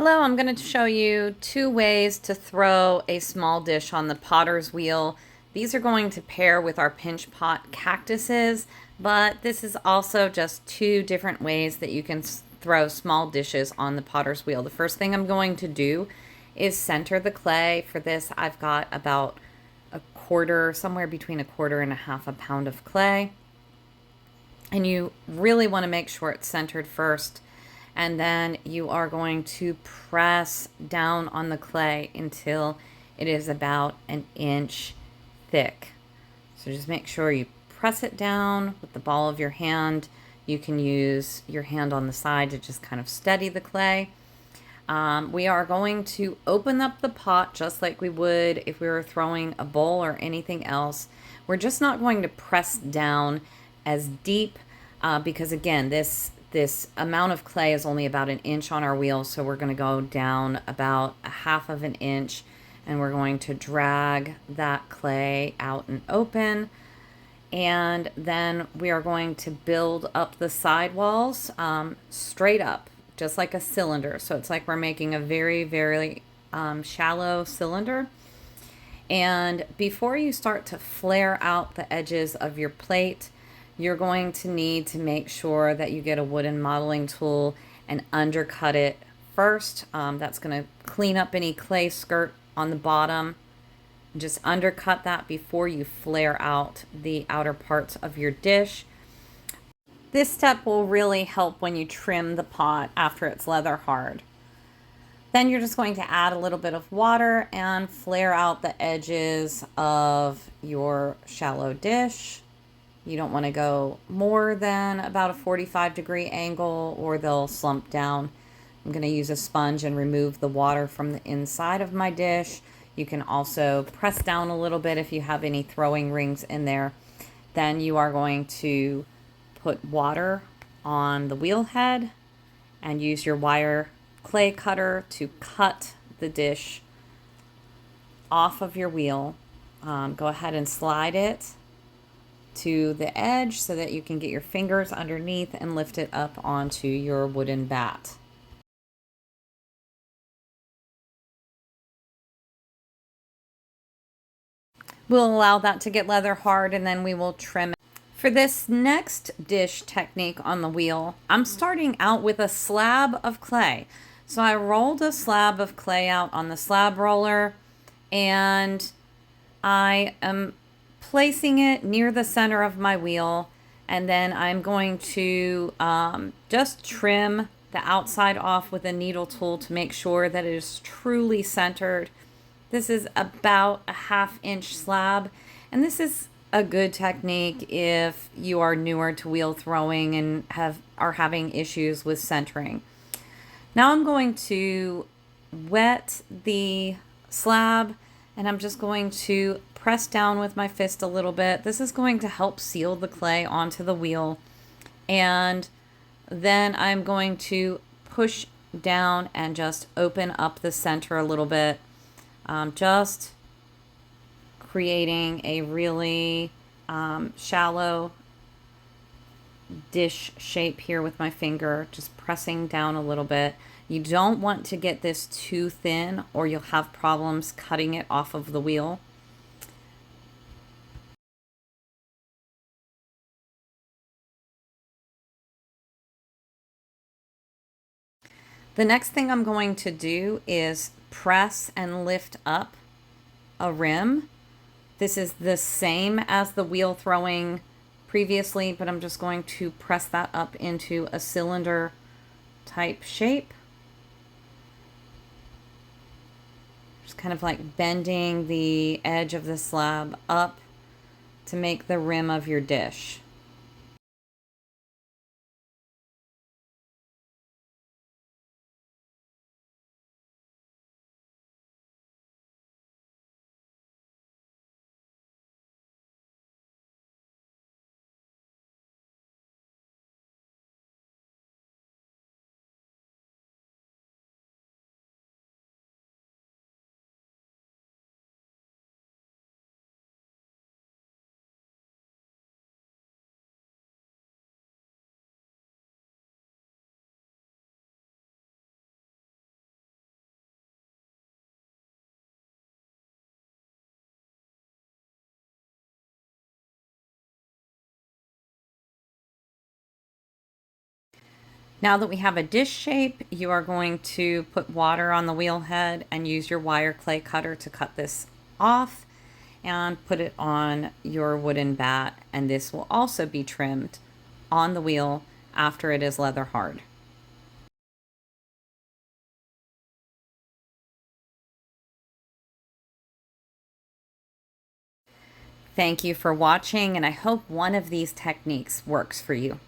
Hello, I'm going to show you two ways to throw a small dish on the potter's wheel. These are going to pair with our pinch pot cactuses, but this is also just two different ways that you can throw small dishes on the potter's wheel. The first thing I'm going to do is center the clay. For this, I've got about a quarter, somewhere between a quarter and a half a pound of clay. And you really want to make sure it's centered first. And then you are going to press down on the clay until it is about an inch thick. So just make sure you press it down with the ball of your hand. You can use your hand on the side to just kind of steady the clay. We are going to open up the pot just like we would if we were throwing a bowl or anything else. We're just not going to press down as deep because again, this amount of clay is only about an inch on our wheel, so we're going to go down about a half of an inch, and we're going to drag that clay out and open. And then we are going to build up the side walls straight up, just like a cylinder. So it's like we're making a very, very shallow cylinder. And before you start to flare out the edges of your plate, you're going to need to make sure that you get a wooden modeling tool and undercut it first. That's going to clean up any clay skirt on the bottom. Just undercut that before you flare out the outer parts of your dish. This step will really help when you trim the pot after it's leather hard. Then you're just going to add a little bit of water and flare out the edges of your shallow dish. You don't want to go more than about a 45-degree angle or they'll slump down. I'm going to use a sponge and remove the water from the inside of my dish. You can also press down a little bit if you have any throwing rings in there. Then you are going to put water on the wheel head and use your wire clay cutter to cut the dish off of your wheel. Go ahead and slide it to the edge so that you can get your fingers underneath and lift it up onto your wooden bat. We'll allow that to get leather hard and then we will trim it. For this next dish technique on the wheel, I'm starting out with a slab of clay. So I rolled a slab of clay out on the slab roller and I am placing it near the center of my wheel, and then I'm going to just trim the outside off with a needle tool to make sure that it is truly centered. This is about a half-inch slab, and this is a good technique if you are newer to wheel throwing and are having issues with centering. Now I'm going to wet the slab, and I'm just going to press down with my fist a little bit. This is going to help seal the clay onto the wheel. And then I'm going to push down and just open up the center a little bit. Just creating a really shallow dish shape here with my finger, just pressing down a little bit. You don't want to get this too thin or you'll have problems cutting it off of the wheel. The next thing I'm going to do is press and lift up a rim. This is the same as the wheel throwing previously, but I'm just going to press that up into a cylinder type shape. Just kind of like bending the edge of the slab up to make the rim of your dish. Now that we have a dish shape, you are going to put water on the wheel head and use your wire clay cutter to cut this off and put it on your wooden bat, and this will also be trimmed on the wheel after it is leather hard. Thank you for watching, and I hope one of these techniques works for you.